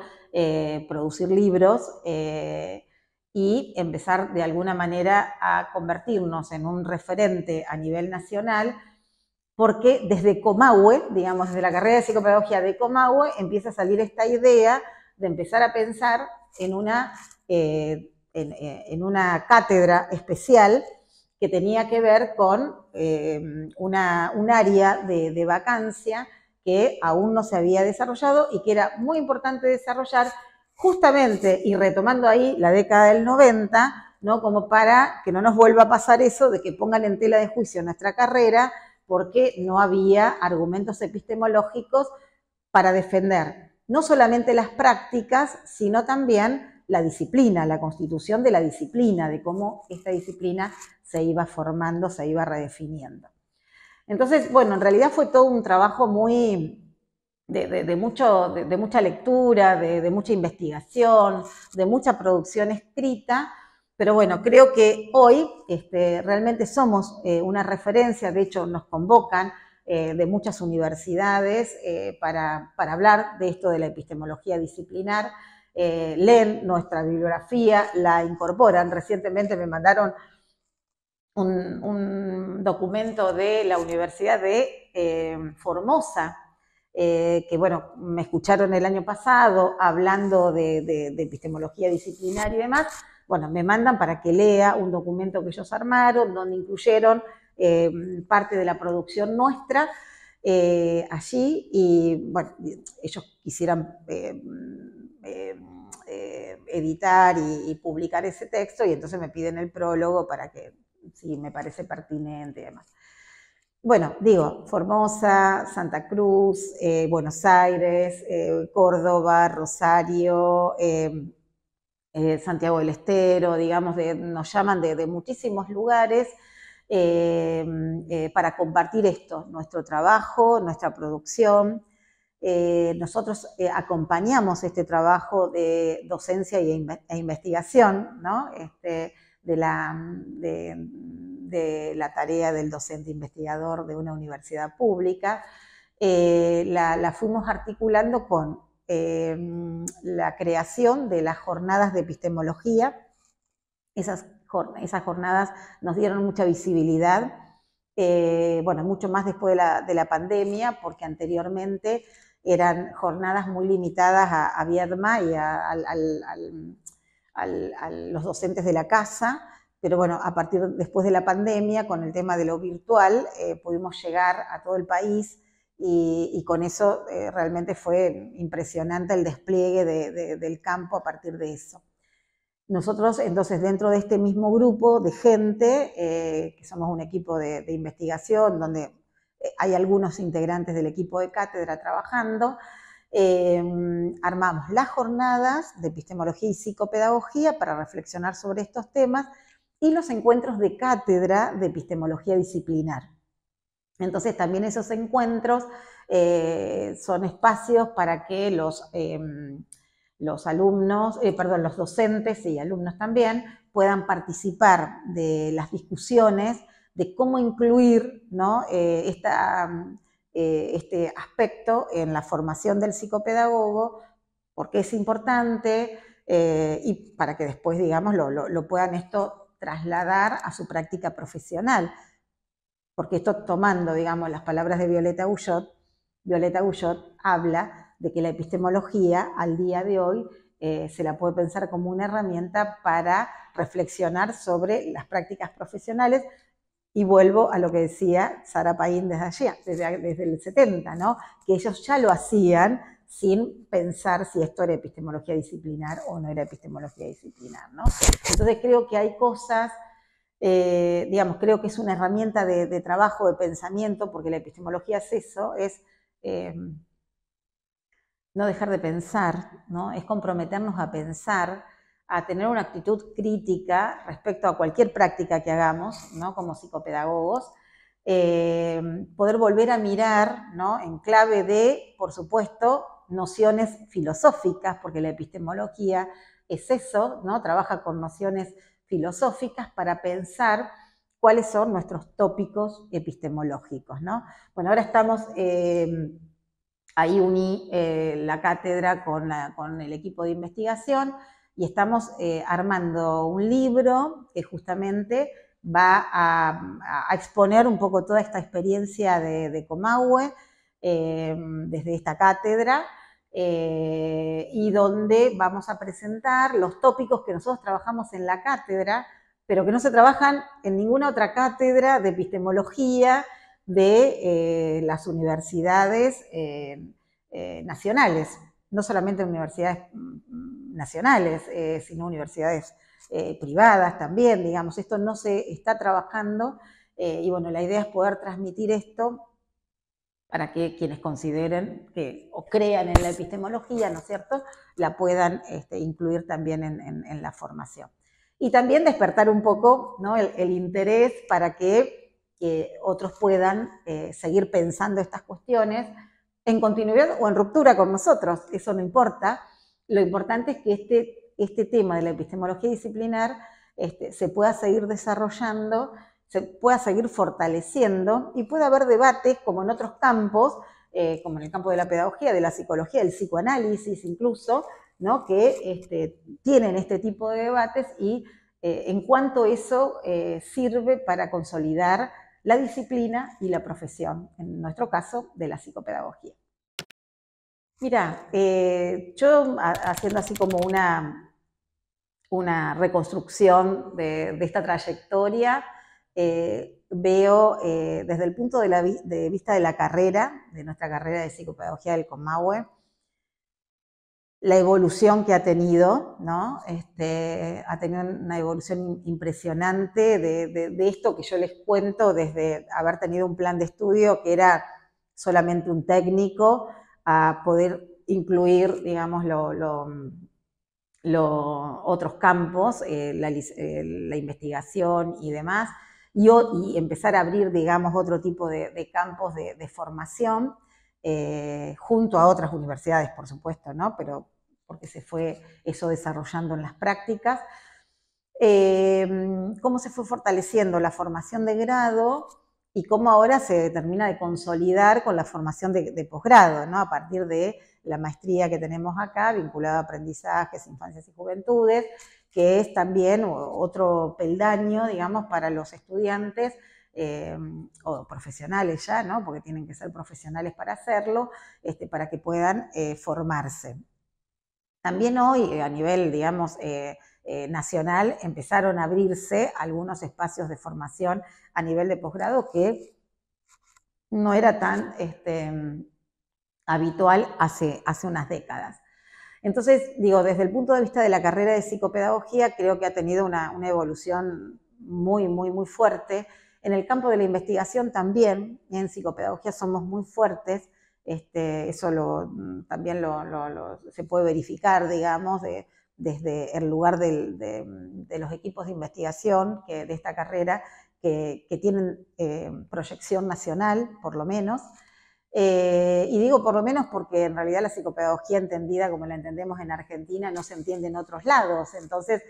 producir libros y empezar de alguna manera a convertirnos en un referente a nivel nacional, porque desde Comahue, digamos, desde la carrera de psicopedagogía de Comahue, empieza a salir esta idea de empezar a pensar en una cátedra especial que tenía que ver con un área de vacancia que aún no se había desarrollado y que era muy importante desarrollar justamente, y retomando ahí la década del 90, ¿no? Como para que no nos vuelva a pasar eso de que pongan en tela de juicio nuestra carrera porque no había argumentos epistemológicos para defender no solamente las prácticas, sino también la disciplina, la constitución de la disciplina, de cómo esta disciplina se iba formando, se iba redefiniendo. Entonces, bueno, en realidad fue todo un trabajo muy de mucha lectura, de mucha investigación, de mucha producción escrita, pero bueno, creo que hoy realmente somos una referencia, de hecho nos convocan de muchas universidades para hablar de esto de la epistemología disciplinar, leen nuestra bibliografía, la incorporan. Recientemente me mandaron un documento de la Universidad de Formosa, que bueno, me escucharon el año pasado hablando de epistemología disciplinaria y demás. Bueno, me mandan para que lea un documento que ellos armaron, donde incluyeron parte de la producción nuestra allí, y bueno, ellos quisieran editar y publicar ese texto, y entonces me piden el prólogo para que, si me parece pertinente y demás. Bueno, digo, Formosa, Santa Cruz, Buenos Aires, Córdoba, Rosario, Santiago del Estero, digamos, nos llaman de muchísimos lugares para compartir esto, nuestro trabajo, nuestra producción. Nosotros acompañamos este trabajo de docencia e investigación, ¿no? De la tarea del docente investigador de una universidad pública, la fuimos articulando con la creación de las jornadas de epistemología. Esas jornadas nos dieron mucha visibilidad, bueno, mucho más después de la pandemia, porque anteriormente eran jornadas muy limitadas a Viedma y a los docentes de la casa, pero bueno, después de la pandemia, con el tema de lo virtual, pudimos llegar a todo el país y con eso realmente fue impresionante el despliegue del campo a partir de eso. Nosotros, entonces, dentro de este mismo grupo de gente, que somos un equipo de investigación, donde hay algunos integrantes del equipo de cátedra trabajando, armamos las jornadas de epistemología y psicopedagogía para reflexionar sobre estos temas y los encuentros de cátedra de epistemología disciplinar. Entonces, también esos encuentros son espacios para que los alumnos, los docentes y alumnos también puedan participar de las discusiones de cómo incluir, ¿no? Este aspecto en la formación del psicopedagogo, porque es importante y para que después, digamos, lo puedan esto trasladar a su práctica profesional. Porque esto tomando, digamos, las palabras de Violeta Guyot habla de que la epistemología al día de hoy se la puede pensar como una herramienta para reflexionar sobre las prácticas profesionales. Y vuelvo a lo que decía Sara Paín desde el 70, ¿no? Que ellos ya lo hacían sin pensar si esto era epistemología disciplinar o no era epistemología disciplinar, ¿no? Entonces creo que hay cosas, digamos, creo que es una herramienta de trabajo, de pensamiento, porque la epistemología es eso, es no dejar de pensar, ¿no? Es comprometernos a pensar, a tener una actitud crítica respecto a cualquier práctica que hagamos, ¿no? Como psicopedagogos, poder volver a mirar, ¿no? En clave de, por supuesto, nociones filosóficas, porque la epistemología es eso, ¿no? Trabaja con nociones filosóficas para pensar cuáles son nuestros tópicos epistemológicos, ¿no? Bueno, ahora estamos... ahí uní la cátedra con el equipo de investigación y estamos armando un libro que justamente va a exponer un poco toda esta experiencia de Comahue desde esta cátedra y donde vamos a presentar los tópicos que nosotros trabajamos en la cátedra, pero que no se trabajan en ninguna otra cátedra de epistemología de las universidades nacionales, no solamente universidades nacionales, sino universidades privadas también, digamos, esto no se está trabajando y bueno, la idea es poder transmitir esto para que quienes consideren o crean en la epistemología, ¿no es cierto?, la puedan incluir también en la formación. Y también despertar un poco, ¿no?, el interés para que otros puedan seguir pensando estas cuestiones en continuidad o en ruptura con nosotros, eso no importa. Lo importante es que este tema de la epistemología disciplinar se pueda seguir desarrollando, se pueda seguir fortaleciendo y pueda haber debates como en otros campos, como en el campo de la pedagogía, de la psicología, del psicoanálisis incluso, ¿no?, que tienen este tipo de debates y en cuanto eso sirve para consolidar la disciplina y la profesión, en nuestro caso, de la psicopedagogía. Mira, yo haciendo así como una reconstrucción de esta trayectoria, veo desde el punto de vista de la carrera, de nuestra carrera de psicopedagogía del Comahue, la evolución que ha tenido, ¿no? Ha tenido una evolución impresionante de esto que yo les cuento desde haber tenido un plan de estudio que era solamente un técnico, a poder incluir, digamos, otros campos, la investigación y demás, y empezar a abrir, digamos, otro tipo de campos de formación, junto a otras universidades, por supuesto, ¿no? Pero porque se fue eso desarrollando en las prácticas. Cómo se fue fortaleciendo la formación de grado y cómo ahora se termina de consolidar con la formación de posgrado, ¿no? A partir de la maestría que tenemos acá, vinculada a aprendizajes, infancias y juventudes, que es también otro peldaño, digamos, para los estudiantes o profesionales ya, ¿no? Porque tienen que ser profesionales para hacerlo, para que puedan formarse. También hoy, a nivel, digamos, nacional, empezaron a abrirse algunos espacios de formación a nivel de posgrado que no era tan habitual hace unas décadas. Entonces, digo, desde el punto de vista de la carrera de psicopedagogía, creo que ha tenido una evolución muy, muy, muy fuerte. En el campo de la investigación también, en psicopedagogía somos muy fuertes, eso también se puede verificar, digamos, desde el lugar de los equipos de investigación de esta carrera, que tienen proyección nacional, por lo menos. Y digo por lo menos porque en realidad la psicopedagogía entendida como la entendemos en Argentina no se entiende en otros lados. Entonces,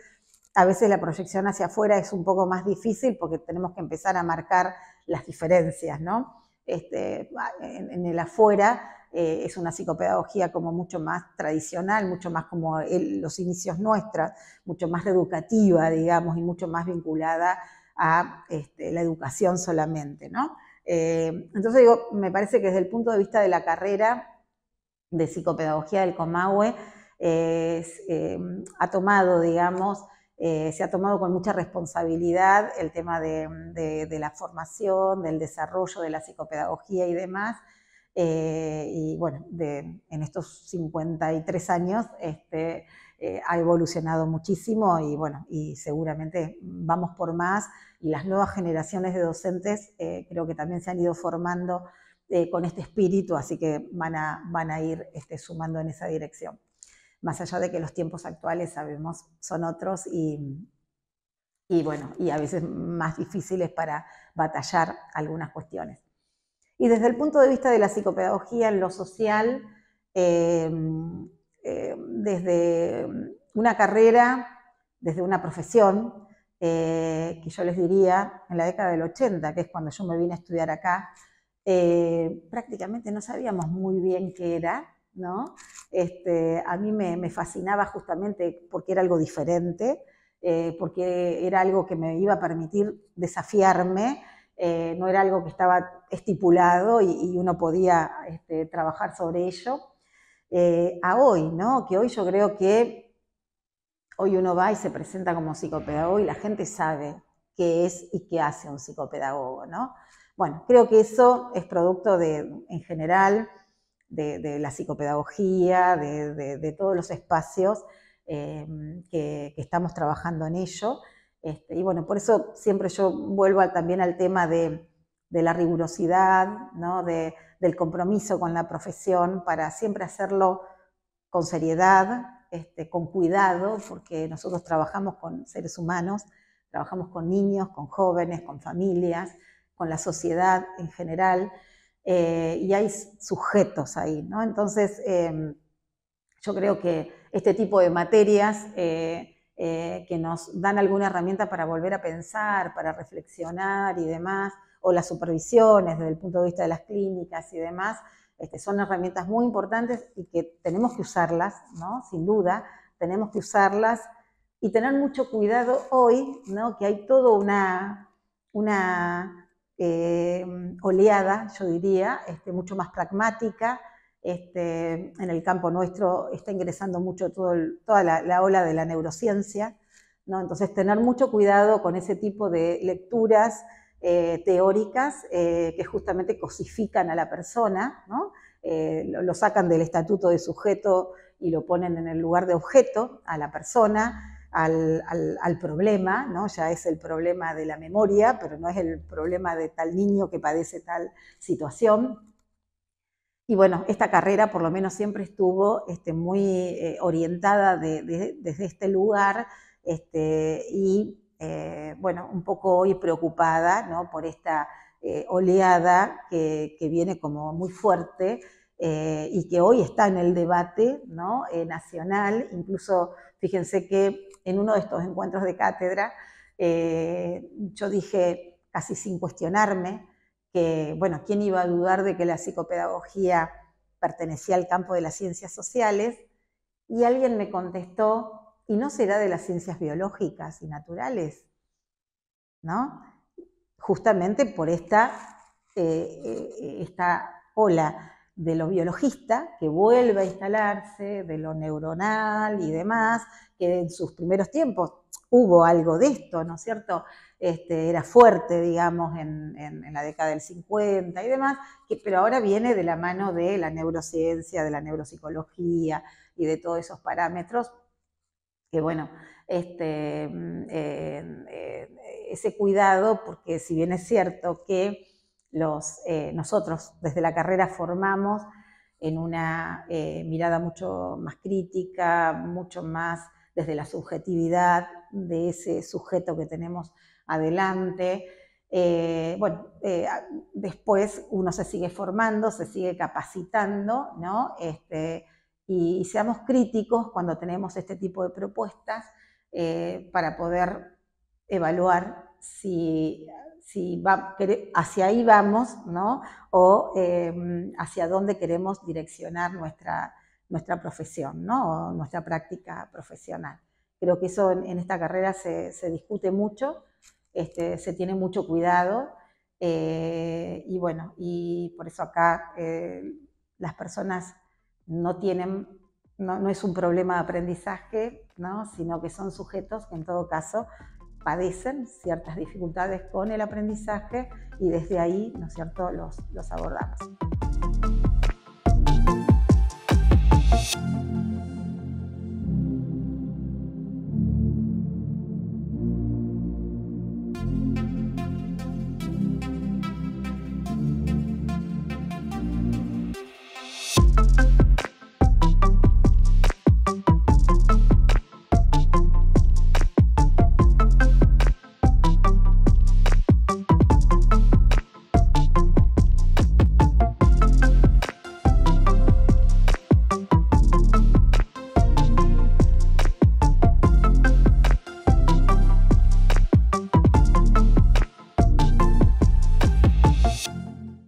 a veces la proyección hacia afuera es un poco más difícil porque tenemos que empezar a marcar las diferencias, ¿no? En el afuera es una psicopedagogía como mucho más tradicional, mucho más como los inicios nuestros, mucho más educativa, digamos, y mucho más vinculada a la educación solamente, ¿no? Entonces digo, me parece que desde el punto de vista de la carrera de psicopedagogía del Comahue, ha tomado, digamos, se ha tomado con mucha responsabilidad el tema de la formación, del desarrollo de la psicopedagogía y demás. Y bueno, en estos 53 años ha evolucionado muchísimo y bueno, y seguramente vamos por más, y las nuevas generaciones de docentes creo que también se han ido formando con este espíritu, así que van a ir sumando en esa dirección. Más allá de que los tiempos actuales, sabemos, son otros y bueno, y a veces más difíciles para batallar algunas cuestiones. Y desde el punto de vista de la psicopedagogía en lo social, desde una carrera, desde una profesión, que yo les diría en la década del 80, que es cuando yo me vine a estudiar acá, prácticamente no sabíamos muy bien qué era, ¿no? A mí me fascinaba justamente porque era algo diferente, porque era algo que me iba a permitir desafiarme, no era algo que estaba estipulado y uno podía trabajar sobre ello. A hoy, ¿no? Que hoy yo creo que hoy uno va y se presenta como psicopedagogo y la gente sabe qué es y qué hace un psicopedagogo, ¿no? Bueno, creo que eso es producto en general, de la psicopedagogía, de todos los espacios que estamos trabajando en ello. Y bueno, por eso siempre yo vuelvo también al tema de la rigurosidad, ¿no? Del compromiso con la profesión, para siempre hacerlo con seriedad, con cuidado, porque nosotros trabajamos con seres humanos, trabajamos con niños, con jóvenes, con familias, con la sociedad en general, y hay sujetos ahí, ¿no? Entonces, yo creo que este tipo de materias que nos dan alguna herramienta para volver a pensar, para reflexionar y demás, o las supervisiones desde el punto de vista de las clínicas y demás, son herramientas muy importantes y que tenemos que usarlas, ¿no? Sin duda, tenemos que usarlas y tener mucho cuidado hoy, ¿no? Que hay toda una oleada, yo diría, mucho más pragmática. En el campo nuestro está ingresando mucho toda la ola de la neurociencia, ¿no? Entonces, tener mucho cuidado con ese tipo de lecturas teóricas que justamente cosifican a la persona, ¿no? Lo sacan del estatuto de sujeto y lo ponen en el lugar de objeto a la persona, al problema, ¿no? Ya es el problema de la memoria, pero no es el problema de tal niño que padece tal situación. Y bueno, esta carrera por lo menos siempre estuvo muy orientada desde este lugar y bueno, un poco hoy preocupada, ¿no? Por esta oleada que viene como muy fuerte y que hoy está en el debate, ¿no? Nacional. Incluso fíjense que en uno de estos encuentros de cátedra yo dije, casi sin cuestionarme, que, bueno, ¿quién iba a dudar de que la psicopedagogía pertenecía al campo de las ciencias sociales? Y alguien me contestó, ¿y no será de las ciencias biológicas y naturales? ¿No? Justamente por esta ola de lo biologista, que vuelve a instalarse, de lo neuronal y demás, que en sus primeros tiempos hubo algo de esto, ¿no es cierto? Era fuerte, digamos, en la década del 50 y demás, pero ahora viene de la mano de la neurociencia, de la neuropsicología y de todos esos parámetros que, bueno, ese cuidado, porque si bien es cierto que nosotros desde la carrera formamos en una mirada mucho más crítica, mucho más desde la subjetividad de ese sujeto que tenemos adelante. Después uno se sigue formando, se sigue capacitando, ¿no? Y seamos críticos cuando tenemos este tipo de propuestas para poder evaluar si hacia ahí vamos, ¿no? O hacia dónde queremos direccionar nuestra profesión, ¿no? O nuestra práctica profesional. Creo que eso en esta carrera se discute mucho, se tiene mucho cuidado y bueno, y por eso acá las personas no es un problema de aprendizaje, ¿no? Sino que son sujetos que en todo caso padecen ciertas dificultades con el aprendizaje y desde ahí, ¿no es cierto?, los abordamos.